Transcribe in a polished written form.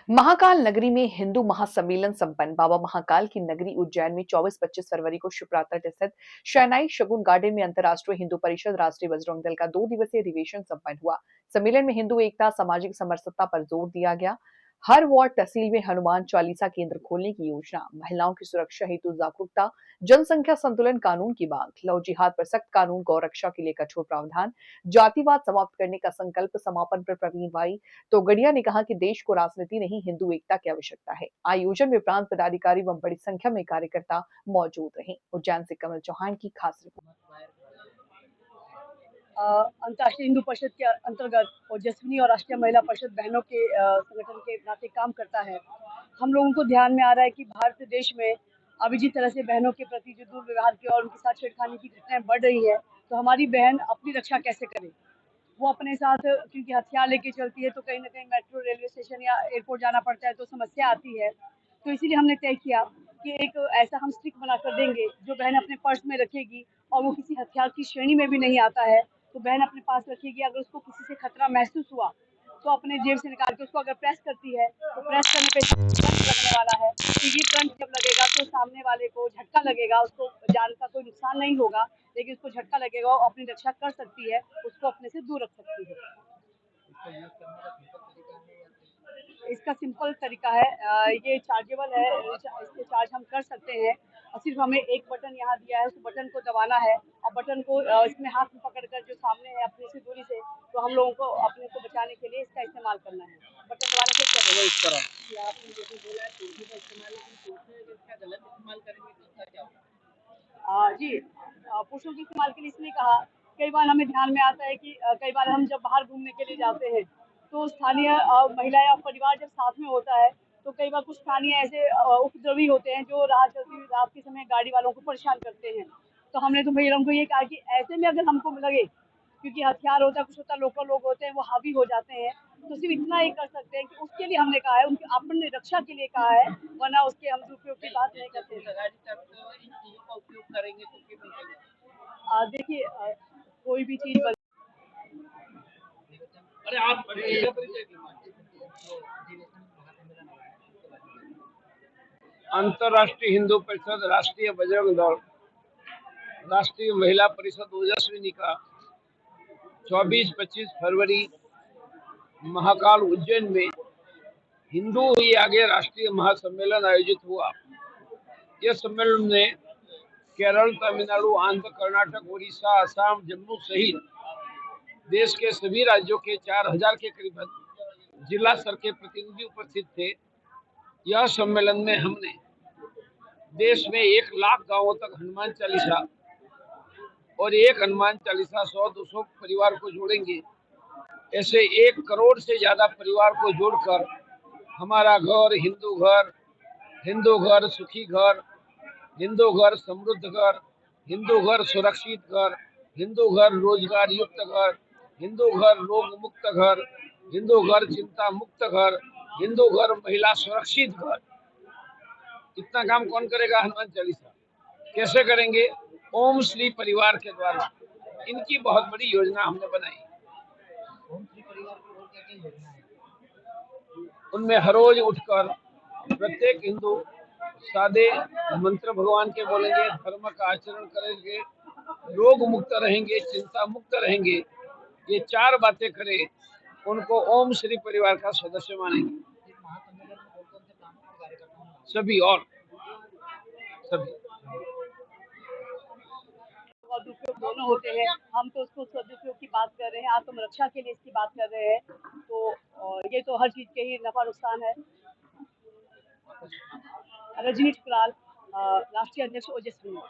महाकाल नगरी में हिंदू महासम्मेलन संपन्न। बाबा महाकाल की नगरी उज्जैन में 24-25 फरवरी को शिवरात्रि स्थित शहनाई शगुन गार्डन में अंतर्राष्ट्रीय हिंदू परिषद राष्ट्रीय बजरंग दल का 2 दिवसीय अधिवेशन संपन्न हुआ। सम्मेलन में हिंदू एकता, सामाजिक समरसता पर जोर दिया गया। हर वार्ड तहसील में हनुमान चालीसा केंद्र खोलने की योजना, महिलाओं की सुरक्षा हेतु जागरूकता, जनसंख्या संतुलन कानून की मांग, लव जिहाद पर सख्त कानून, गौरक्षा के लिए कठोर प्रावधान, जातिवाद समाप्त करने का संकल्प। समापन पर प्रवीण भाई तोगड़िया ने कहा कि देश को राजनीति नहीं, हिंदू एकता की आवश्यकता है। आयोजन में प्रांत पदाधिकारी व बड़ी संख्या में कार्यकर्ता मौजूद रहे। उज्जैन से कमल चौहान की खास रिपोर्ट। अंतर्राष्ट्रीय हिंदू परिषद के अंतर्गत ओजस्विनी और राष्ट्रीय महिला परिषद बहनों के संगठन के नाते काम करता है। हम लोगों को ध्यान में आ रहा है कि भारत देश में अभी जिस तरह से बहनों के प्रति जो दुर्व्यवहार की और उनके साथ छेड़खानी की घटनाएं बढ़ रही है, तो हमारी बहन अपनी रक्षा कैसे करे। वो अपने साथ क्योंकि हथियार लेके चलती है, तो कहीं ना कहीं मेट्रो, रेलवे स्टेशन या एयरपोर्ट जाना पड़ता है, तो समस्या आती है। तो इसीलिए हमने तय किया कि एक ऐसा हम स्टिक बना कर देंगे जो बहन अपने पर्स में रखेगी और वो किसी हथियार की श्रेणी में भी नहीं आता है, तो बहन अपने पास रखेगी। अगर उसको किसी से खतरा महसूस हुआ तो अपने जेब से निकाल के उसको अगर प्रेस करती है, तो प्रेस करने पे करंट लगने वाला है। तो ये करंट जब लगेगा तो सामने वाले को झटका लगेगा, उसको जान का कोई नुकसान नहीं होगा, लेकिन उसको झटका लगेगा और अपनी रक्षा कर सकती है, उसको अपने से दूर रख सकती है। इसका सिंपल तरीका है, ये चार्जेबल है, इससे चार्ज हम कर सकते हैं। और सिर्फ हमें एक बटन यहाँ दिया है, उस बटन को दबाना है और बटन को इसमें हाथ में पकड़कर जो सामने है अपने से दूरी से, तो हम लोगों को अपने को बचाने के लिए इसका इस्तेमाल करना है। बटन दबाने से क्या होगा इस तरह कि आपने जैसे बोला है तुलसी का इस्तेमाल, लेकिन तुलसी अगर इसका गलत इस्तेमाल करेंगे तो उसका क्या होगा? जी, पुरुषों के इस्तेमाल के लिए इसलिए कहा, कई बार हमें ध्यान में आता है कि कई बार हम जब बाहर घूमने के लिए जाते हैं, तो स्थानीय महिलाएं और परिवार जब साथ में होता है, तो कई बार कुछ स्थानीय ऐसे उपद्रवी होते हैं जो राह चलती हुई रात के समय गाड़ी वालों को परेशान करते हैं। तो हमने तो भैया हमको ये कहा कि ऐसे में अगर हमको लगे, क्योंकि हथियार होता है, कुछ होता है, लोकल लोग होते हैं, वो हावी हो जाते हैं, तो सिर्फ इतना ही कर सकते हैं कि उसके लिए हमने कहा है, उनकी अपनी रक्षा के लिए कहा है, वरना उसके हम दुरुपयोग की बात नहीं करते। इन चीजों का उपयोग करेंगे तो देखिए, कोई भी चीज अरे आप अंतर्राष्ट्रीय हिंदू परिषद, राष्ट्रीय बजरंग दल, राष्ट्रीय महिला परिषद ओजस्विनी का 24-25 फरवरी महाकाल उज्जैन में हिंदू ही आगे राष्ट्रीय महासम्मेलन आयोजित हुआ। यह सम्मेलन में केरल, तमिलनाडु, आंध्र, कर्नाटक, उड़ीसा, असम, जम्मू सहित देश के सभी राज्यों के 4000 के करीब जिला स्तर के प्रतिनिधि उपस्थित थे। यह सम्मेलन में हमने देश में 1 लाख गांवों तक हनुमान चालीसा और एक हनुमान चालीसा 100-200 परिवार को जोड़ेंगे। ऐसे 1 करोड़ से ज्यादा परिवार को जोड़कर हमारा घर, हिंदू घर सुखी घर, हिंदू घर समृद्ध घर, हिंदू घर सुरक्षित घर, हिंदू घर रोजगार युक्त घर, हिंदू घर रोग मुक्त घर, हिंदू घर चिंता मुक्त घर, हिंदू घर महिला सुरक्षित घर। इतना काम कौन करेगा? हनुमान चालीसा कैसे करेंगे? ओम श्री परिवार के द्वारा। इनकी बहुत बड़ी योजना हमने बनाई। ओम श्री परिवार की और क्या-क्या योजना है? उनमें हर रोज उठकर प्रत्येक हिंदू सादे मंत्र भगवान के बोलेंगे, धर्म का आचरण करेंगे, रोग मुक्त रहेंगे, चिंता मुक्त रहेंगे। ये 4 बातें करें, उनको ओम श्री परिवार का सदस्य मानेंगे। सभी और सभी सदुपयोग दोनों होते हैं। हम तो उसको सदुपयोग की बात कर रहे हैं, आत्मरक्षा के लिए इसकी बात कर रहे हैं। तो ये तो हर चीज के ही नफा नुकसान है। रजनीश कुलाल, राष्ट्रीय अध्यक्ष ओजस्विनी।